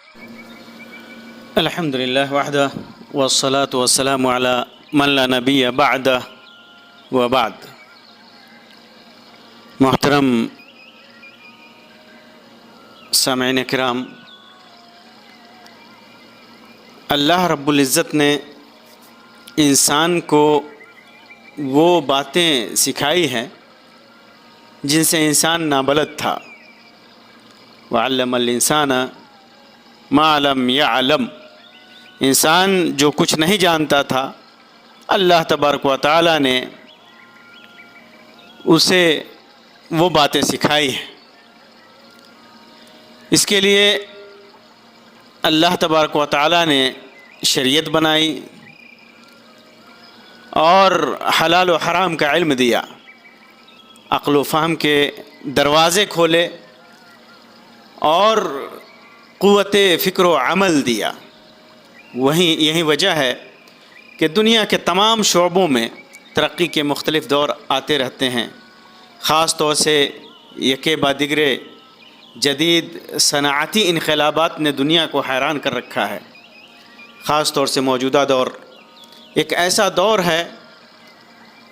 الحمد لله وحده والصلاة والسلام على من لا نبي بعده وبعد. محترم سامعین کرام، اللہ رب العزت نے انسان کو وہ باتیں سکھائی ہیں جن سے انسان نابلد تھا. وعلم الانسان ما لم يعلم، انسان جو کچھ نہیں جانتا تھا اللہ تبارک و تعالی نے اسے وہ باتیں سکھائی ہیں. اس کے لیے اللہ تبارک و تعالی نے شریعت بنائی اور حلال و حرام کا علم دیا، عقل و فہم کے دروازے کھولے اور قوت فکر و عمل دیا. یہی وجہ ہے کہ دنیا کے تمام شعبوں میں ترقی کے مختلف دور آتے رہتے ہیں. خاص طور سے یکے بعد دیگرے جدید صنعتی انقلابات نے دنیا کو حیران کر رکھا ہے. خاص طور سے موجودہ دور ایک ایسا دور ہے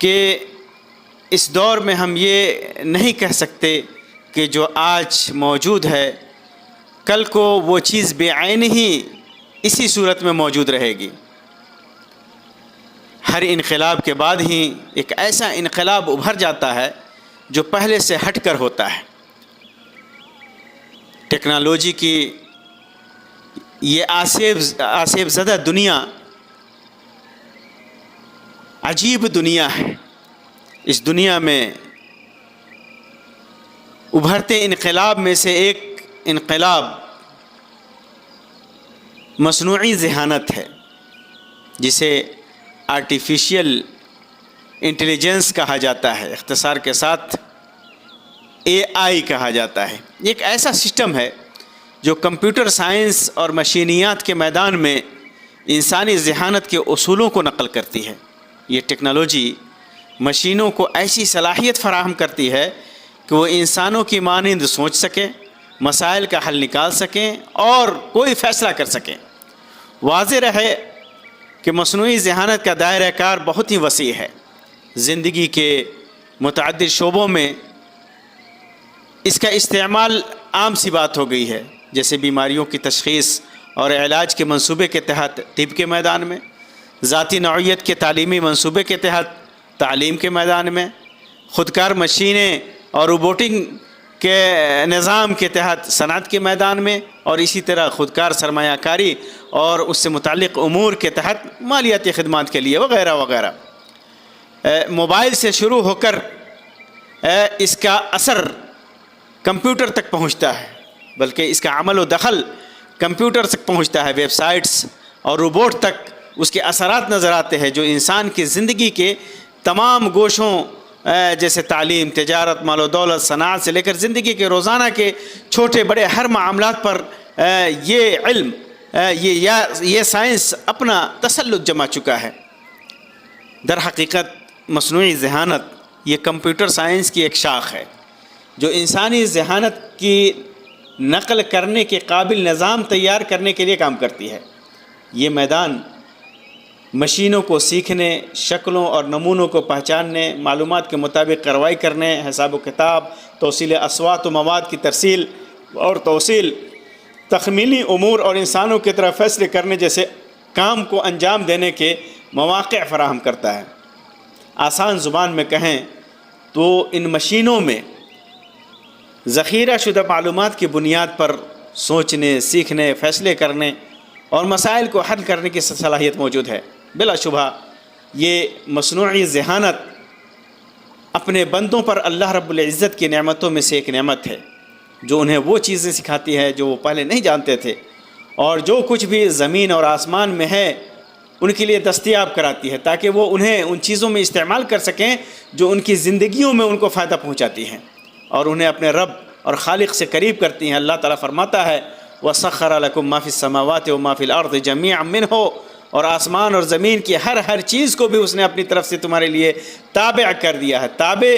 کہ اس دور میں ہم یہ نہیں کہہ سکتے کہ جو آج موجود ہے کل کو وہ چیز بے عین ہی اسی صورت میں موجود رہے گی. ہر انقلاب کے بعد ہی ایک ایسا انقلاب ابھر جاتا ہے جو پہلے سے ہٹ کر ہوتا ہے. ٹیکنالوجی کی یہ آسیب زدہ دنیا عجیب دنیا ہے. اس دنیا میں ابھرتے انقلاب میں سے ایک انقلاب مصنوعی ذہانت ہے جسے آرٹیفیشل انٹیلیجنس کہا جاتا ہے، اختصار کے ساتھ AI کہا جاتا ہے. ایک ایسا سسٹم ہے جو کمپیوٹر سائنس اور مشینیات کے میدان میں انسانی ذہانت کے اصولوں کو نقل کرتی ہے. یہ ٹیکنالوجی مشینوں کو ایسی صلاحیت فراہم کرتی ہے کہ وہ انسانوں کی مانند سوچ سکیں، مسائل کا حل نکال سکیں اور کوئی فیصلہ کر سکیں. واضح رہے کہ مصنوعی ذہانت کا دائرہ کار بہت ہی وسیع ہے. زندگی کے متعدد شعبوں میں اس کا استعمال عام سی بات ہو گئی ہے، جیسے بیماریوں کی تشخیص اور علاج کے منصوبے کے تحت طب کے میدان میں، ذاتی نوعیت کے تعلیمی منصوبے کے تحت تعلیم کے میدان میں، خودکار مشینیں اور روبوٹنگ کے نظام کے تحت صنعت کے میدان میں، اور اسی طرح خودکار سرمایہ کاری اور اس سے متعلق امور کے تحت مالیاتی خدمات کے لیے وغیرہ وغیرہ. موبائل سے شروع ہو کر اس کا اثر کمپیوٹر تک پہنچتا ہے، بلکہ اس کا عمل و دخل کمپیوٹر تک پہنچتا ہے. ویب سائٹس اور روبوٹ تک اس کے اثرات نظر آتے ہیں جو انسان کی زندگی کے تمام گوشوں جیسے تعلیم، تجارت، مال و دولت، صنعت سے لے کر زندگی کے روزانہ کے چھوٹے بڑے ہر معاملات پر یہ علم یہ سائنس اپنا تسلط جما چکا ہے. در حقیقت مصنوعی ذہانت یہ کمپیوٹر سائنس کی ایک شاخ ہے جو انسانی ذہانت کی نقل کرنے کے قابل نظام تیار کرنے کے لیے کام کرتی ہے. یہ میدان مشینوں کو سیکھنے، شکلوں اور نمونوں کو پہچاننے، معلومات کے مطابق کارروائی کرنے، حساب و کتاب، توصیل اصوات و مواد کی ترسیل اور توصیل، تخمینی امور اور انسانوں کی طرح فیصلے کرنے جیسے کام کو انجام دینے کے مواقع فراہم کرتا ہے. آسان زبان میں کہیں تو ان مشینوں میں ذخیرہ شدہ معلومات کی بنیاد پر سوچنے، سیکھنے، فیصلے کرنے اور مسائل کو حل کرنے کی صلاحیت موجود ہے. بلا شبہ یہ مصنوعی ذہانت اپنے بندوں پر اللہ رب العزت کی نعمتوں میں سے ایک نعمت ہے جو انہیں وہ چیزیں سکھاتی ہے جو وہ پہلے نہیں جانتے تھے، اور جو کچھ بھی زمین اور آسمان میں ہے ان کے لیے دستیاب کراتی ہے تاکہ وہ انہیں ان چیزوں میں استعمال کر سکیں جو ان کی زندگیوں میں ان کو فائدہ پہنچاتی ہیں اور انہیں اپنے رب اور خالق سے قریب کرتی ہیں. اللہ تعالیٰ فرماتا ہے وَسَخَّرَ لَكُم مَّا فِي السَّمَاوَاتِ وَمَا فِي الْأَرْضِ جَمِيعًا مِّنْهُ، اور آسمان اور زمین کی ہر چیز کو بھی اس نے اپنی طرف سے تمہارے لیے تابع کر دیا ہے. تابع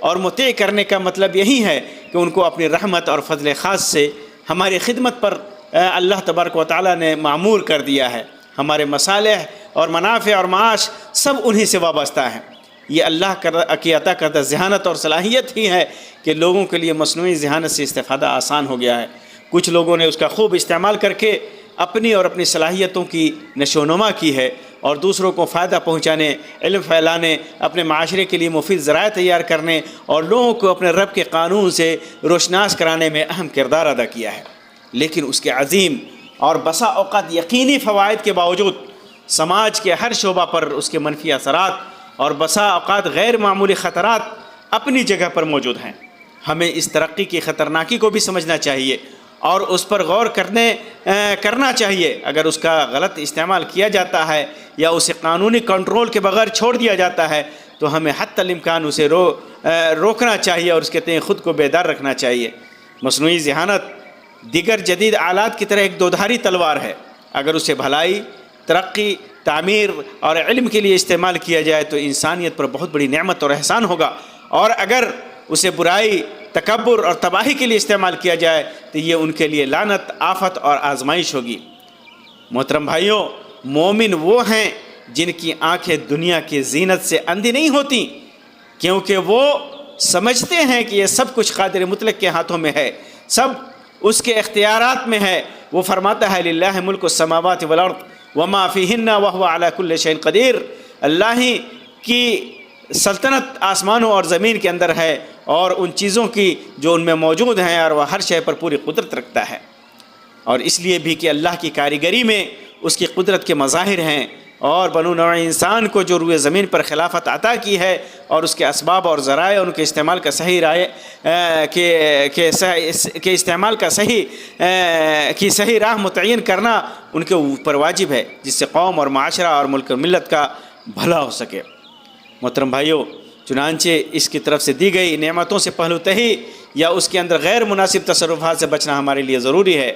اور مطیع کرنے کا مطلب یہی ہے کہ ان کو اپنی رحمت اور فضل خاص سے ہماری خدمت پر اللہ تبارک و تعالیٰ نے معمور کر دیا ہے. ہمارے مصالح اور منافع اور معاش سب انہی سے وابستہ ہیں. یہ اللہ کی عطا کردہ ذہانت اور صلاحیت ہی ہے کہ لوگوں کے لیے مصنوعی ذہانت سے استفادہ آسان ہو گیا ہے. کچھ لوگوں نے اس کا خوب استعمال کر کے اپنی اور اپنی صلاحیتوں کی نشو و نما کی ہے، اور دوسروں کو فائدہ پہنچانے، علم پھیلانے، اپنے معاشرے کے لیے مفید ذرائع تیار کرنے اور لوگوں کو اپنے رب کے قانون سے روشناس کرانے میں اہم کردار ادا کیا ہے. لیکن اس کے عظیم اور بسا اوقات یقینی فوائد کے باوجود سماج کے ہر شعبہ پر اس کے منفی اثرات اور بسا اوقات غیر معمولی خطرات اپنی جگہ پر موجود ہیں. ہمیں اس ترقی کی خطرناکی کو بھی سمجھنا چاہیے اور اس پر غور کرنا چاہیے. اگر اس کا غلط استعمال کیا جاتا ہے یا اسے قانونی کنٹرول کے بغیر چھوڑ دیا جاتا ہے تو ہمیں حتی الامکان اسے روکنا چاہیے اور اس کے تئیں خود کو بیدار رکھنا چاہیے. مصنوعی ذہانت دیگر جدید آلات کی طرح ایک دودھاری تلوار ہے. اگر اسے بھلائی، ترقی، تعمیر اور علم کے لیے استعمال کیا جائے تو انسانیت پر بہت بڑی نعمت اور احسان ہوگا، اور اگر اسے برائی، تکبر اور تباہی کے لیے استعمال کیا جائے تو یہ ان کے لیے لعنت، آفت اور آزمائش ہوگی. محترم بھائیوں، مومن وہ ہیں جن کی آنکھیں دنیا کی زینت سے اندھی نہیں ہوتی، کیونکہ وہ سمجھتے ہیں کہ یہ سب کچھ قادر مطلق کے ہاتھوں میں ہے، سب اس کے اختیارات میں ہے. وہ فرماتا ہے للہ ملک السماوات والارض وما فیہن وہو علی کل شیء قدیر. اللہ ہی کی سلطنت آسمانوں اور زمین کے اندر ہے اور ان چیزوں کی جو ان میں موجود ہیں، اور وہ ہر شے پر پوری قدرت رکھتا ہے. اور اس لیے بھی کہ اللہ کی کاریگری میں اس کی قدرت کے مظاہر ہیں، اور بنو نوع انسان کو جو روئے زمین پر خلافت عطا کی ہے اور اس کے اسباب اور ذرائع ان کے استعمال کا صحیح استعمال کا صحیح راہ متعین کرنا ان کے اوپر واجب ہے، جس سے قوم اور معاشرہ اور ملک و ملت کا بھلا ہو سکے. محترم بھائیوں، چنانچہ اس کی طرف سے دی گئی نعمتوں سے پہلو تہی یا اس کے اندر غیر مناسب تصرفات سے بچنا ہمارے لیے ضروری ہے.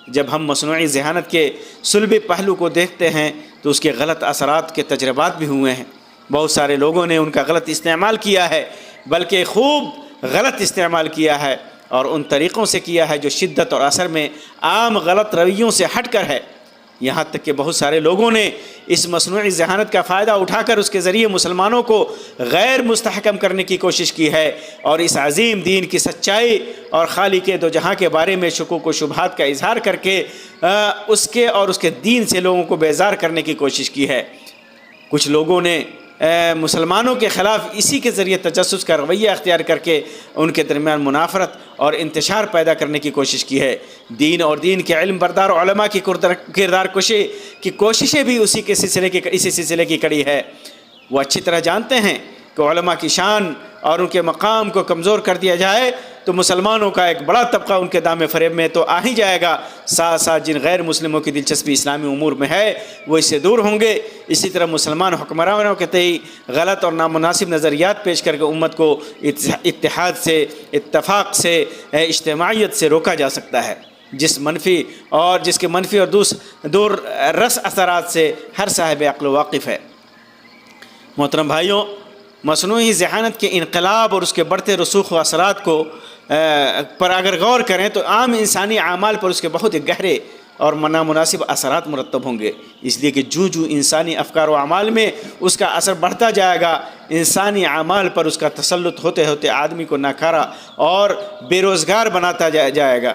جب ہم مصنوعی ذہانت کے سلبی پہلو کو دیکھتے ہیں تو اس کے غلط اثرات کے تجربات بھی ہوئے ہیں. بہت سارے لوگوں نے ان کا غلط استعمال کیا ہے، بلکہ خوب غلط استعمال کیا ہے، اور ان طریقوں سے کیا ہے جو شدت اور اثر میں عام غلط رویوں سے ہٹ کر ہے. یہاں تک کہ بہت سارے لوگوں نے اس مصنوعی ذہانت کا فائدہ اٹھا کر اس کے ذریعے مسلمانوں کو غیر مستحکم کرنے کی کوشش کی ہے، اور اس عظیم دین کی سچائی اور خالق دو جہاں کے بارے میں شکوک و شبہات کا اظہار کر کے اس کے دین سے لوگوں کو بیزار کرنے کی کوشش کی ہے. کچھ لوگوں نے مسلمانوں کے خلاف اسی کے ذریعے تجسس کا رویہ اختیار کر کے ان کے درمیان منافرت اور انتشار پیدا کرنے کی کوشش کی ہے. دین اور دین کے علم بردار علماء کی کردار کشی کی کوششیں بھی اسی سلسلے کی کڑی ہے. وہ اچھی طرح جانتے ہیں کہ علماء کی شان اور ان کے مقام کو کمزور کر دیا جائے تو مسلمانوں کا ایک بڑا طبقہ ان کے دام فریب میں تو آ ہی جائے گا، ساتھ ساتھ جن غیر مسلموں کی دلچسپی اسلامی امور میں ہے وہ اس سے دور ہوں گے. اسی طرح مسلمان حکمرانوں کے تئیں غلط اور نامناسب نظریات پیش کر کے امت کو اتحاد سے، اتفاق سے، اجتماعیت سے روکا جا سکتا ہے، جس کے منفی اور دور رس اثرات سے ہر صاحب عقل واقف ہے. محترم بھائیوں، مصنوعی ذہانت کے انقلاب اور اس کے بڑھتے رسوخ و اثرات پر اگر غور کریں تو عام انسانی اعمال پر اس کے بہت گہرے اور نامناسب اثرات مرتب ہوں گے. اس لیے کہ جو انسانی افکار و اعمال میں اس کا اثر بڑھتا جائے گا، انسانی اعمال پر اس کا تسلط ہوتے ہوتے آدمی کو ناکارہ اور بے روزگار بناتا جائے گا.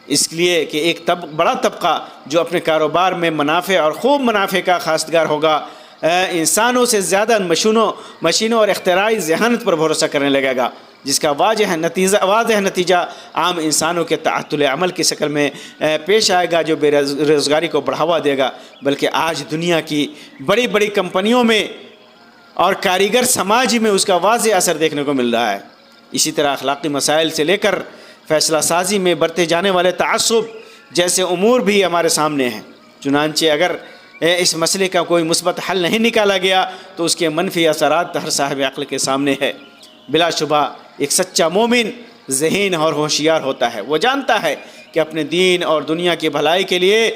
اس لیے کہ ایک بڑا طبقہ جو اپنے کاروبار میں منافع اور خوب منافع کا خواستگار ہوگا، انسانوں سے زیادہ مشینوں اور اختراعی ذہانت پر بھروسہ کرنے لگے گا، جس کا واضح نتیجہ عام انسانوں کے تعطل عمل کی شکل میں پیش آئے گا، جو بے روزگاری کو بڑھاوا دے گا. بلکہ آج دنیا کی بڑی بڑی کمپنیوں میں اور کاریگر سماج میں اس کا واضح اثر دیکھنے کو مل رہا ہے. اسی طرح اخلاقی مسائل سے لے کر فیصلہ سازی میں برتے جانے والے تعصب جیسے امور بھی ہمارے سامنے ہیں. چنانچہ اگر اس مسئلے کا کوئی مثبت حل نہیں نکالا گیا تو اس کے منفی اثرات ہر صاحب عقل کے سامنے ہے. بلا شبہ ایک سچا مومن ذہین اور ہوشیار ہوتا ہے. وہ جانتا ہے کہ اپنے دین اور دنیا کی بھلائی کے لیے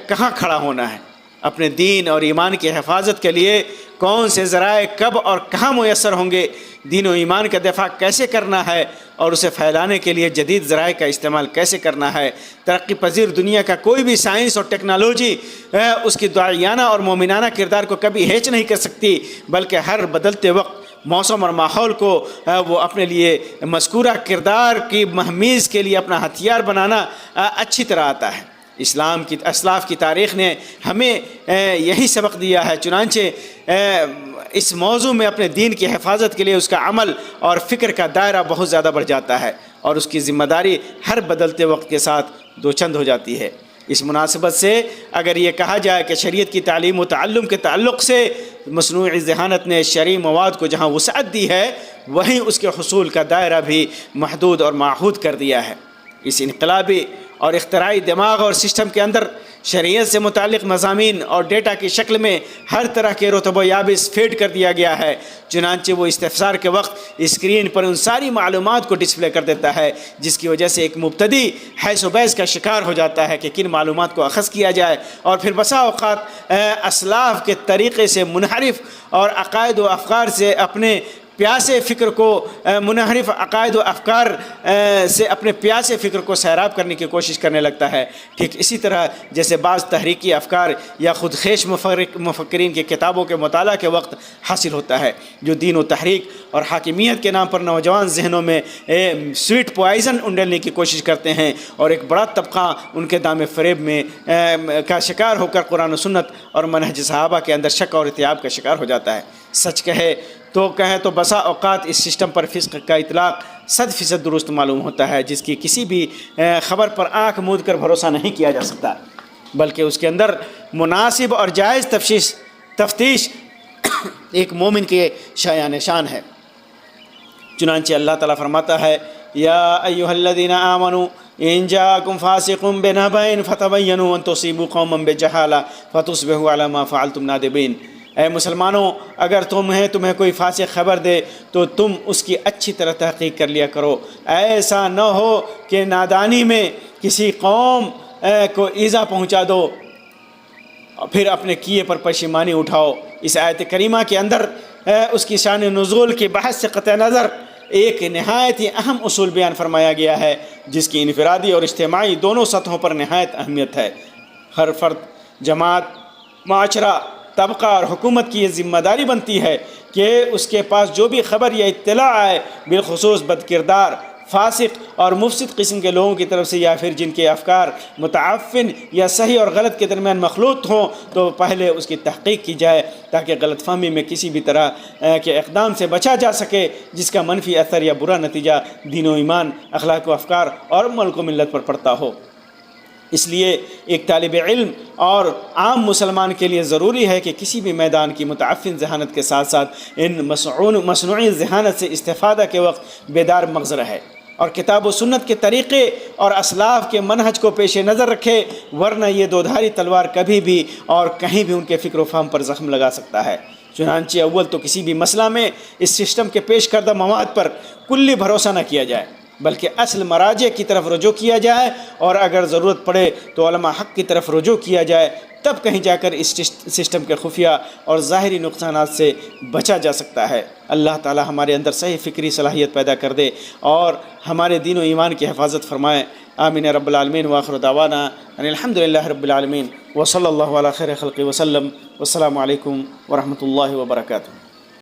کہاں کھڑا ہونا ہے. اپنے دین اور ایمان کی حفاظت کے لیے کون سے ذرائع کب اور کہاں میسر ہوں گے، دین و ایمان کا دفاع کیسے کرنا ہے اور اسے پھیلانے کے لیے جدید ذرائع کا استعمال کیسے کرنا ہے۔ ترقی پذیر دنیا کا کوئی بھی سائنس اور ٹیکنالوجی اس کی داعیانہ اور مومنانہ کردار کو کبھی ہیچ نہیں کر سکتی، بلکہ ہر بدلتے وقت موسم اور ماحول کو وہ اپنے لیے مذکورہ کردار کی مہمیز کے لیے اپنا ہتھیار بنانا اچھی طرح آتا ہے۔ اسلام کی اسلاف کی تاریخ نے ہمیں یہی سبق دیا ہے، چنانچہ اس موضوع میں اپنے دین کی حفاظت کے لیے اس کا عمل اور فکر کا دائرہ بہت زیادہ بڑھ جاتا ہے، اور اس کی ذمہ داری ہر بدلتے وقت کے ساتھ دوچند ہو جاتی ہے۔ اس مناسبت سے اگر یہ کہا جائے کہ شریعت کی تعلیم و تعلم کے تعلق سے مصنوعی ذہانت نے شرعی مواد کو جہاں وسعت دی ہے، وہیں اس کے حصول کا دائرہ بھی محدود اور معہود کر دیا ہے۔ اس انقلابی اور اختراعی دماغ اور سسٹم کے اندر شریعت سے متعلق مضامین اور ڈیٹا کی شکل میں ہر طرح کے رطب و یابس فیڈ کر دیا گیا ہے، چنانچہ وہ استفسار کے وقت اسکرین پر ان ساری معلومات کو ڈسپلے کر دیتا ہے، جس کی وجہ سے ایک مبتدی حیث و بیس کا شکار ہو جاتا ہے کہ کن معلومات کو اخذ کیا جائے، اور پھر بسا اوقات اسلاف کے طریقے سے منحرف اور عقائد و افکار سے اپنے پیاسے فکر کو منحرف عقائد و افکار سے اپنے پیاسے فکر کو سیراب کرنے کی کوشش کرنے لگتا ہے۔ ٹھیک اسی طرح جیسے بعض تحریکی افکار یا خود خیش مفکرین کی کتابوں کے مطالعہ کے وقت حاصل ہوتا ہے، جو دین و تحریک اور حاکمیت کے نام پر نوجوان ذہنوں میں سویٹ پوائزن انڈلنے کی کوشش کرتے ہیں، اور ایک بڑا طبقہ ان کے دام فریب میں کا شکار ہو کر قرآن و سنت اور منہج صحابہ کے اندر شک اور ارتیاب کا شکار ہو جاتا ہے۔ سچ کہیں تو بسا اوقات اس سسٹم پر فسق کا اطلاق 100% درست معلوم ہوتا ہے، جس کی کسی بھی خبر پر آنکھ مود کر بھروسہ نہیں کیا جا سکتا، بلکہ اس کے اندر مناسب اور جائز تفتیش ایک مومن کے شایان شان ہے۔ چنانچہ اللہ تعالیٰ فرماتا ہے، یا ایھا الذین آمنوا ان جاءکم فاسق بنبأ فتبینوا ان تصیبوا قوما بجہالہ فتصبحوا علی ما فعلتم نادمین۔ اے مسلمانوں، اگر تمہیں کوئی فاسق خبر دے تو تم اس کی اچھی طرح تحقیق کر لیا کرو، ایسا نہ ہو کہ نادانی میں کسی قوم کو ایذا پہنچا دو پھر اپنے کیے پر پشیمانی اٹھاؤ۔ اس آیت کریمہ کے اندر اس کی شان نزول کی بحث سے قطع نظر ایک نہایت ہی اہم اصول بیان فرمایا گیا ہے، جس کی انفرادی اور اجتماعی دونوں سطحوں پر نہایت اہمیت ہے۔ ہر فرد، جماعت، معاشرہ، طبقہ اور حکومت کی یہ ذمہ داری بنتی ہے کہ اس کے پاس جو بھی خبر یا اطلاع آئے، بالخصوص بدکردار، فاسق اور مفسد قسم کے لوگوں کی طرف سے، یا پھر جن کے افکار متعفن یا صحیح اور غلط کے درمیان مخلوط ہوں، تو پہلے اس کی تحقیق کی جائے تاکہ غلط فہمی میں کسی بھی طرح کے اقدام سے بچا جا سکے جس کا منفی اثر یا برا نتیجہ دین و ایمان، اخلاق و افکار اور ملک و ملت پر پڑتا ہو۔ اس لیے ایک طالب علم اور عام مسلمان کے لیے ضروری ہے کہ کسی بھی میدان کی متعفن ذہانت کے ساتھ ساتھ ان مصنوعی ذہانت سے استفادہ کے وقت بیدار مغز رہے، اور کتاب و سنت کے طریقے اور اسلاف کے منہج کو پیش نظر رکھے، ورنہ یہ دودھاری تلوار کبھی بھی اور کہیں بھی ان کے فکر و فہم پر زخم لگا سکتا ہے۔ چنانچہ اول تو کسی بھی مسئلہ میں اس سسٹم کے پیش کردہ مواد پر کلی بھروسہ نہ کیا جائے، بلکہ اصل مراجع کی طرف رجوع کیا جائے، اور اگر ضرورت پڑے تو علماء حق کی طرف رجوع کیا جائے، تب کہیں جا کر اس سسٹم کے خفیہ اور ظاہری نقصانات سے بچا جا سکتا ہے۔ اللہ تعالی ہمارے اندر صحیح فکری صلاحیت پیدا کر دے اور ہمارے دین و ایمان کی حفاظت فرمائے۔ آمین رب العالمین، وآخر دعوانا ان الحمدللہ رب العالمین، وصلی اللہ علی خیر خلق وسلم، والسلام علیکم ورحمۃ اللہ وبرکاتہ۔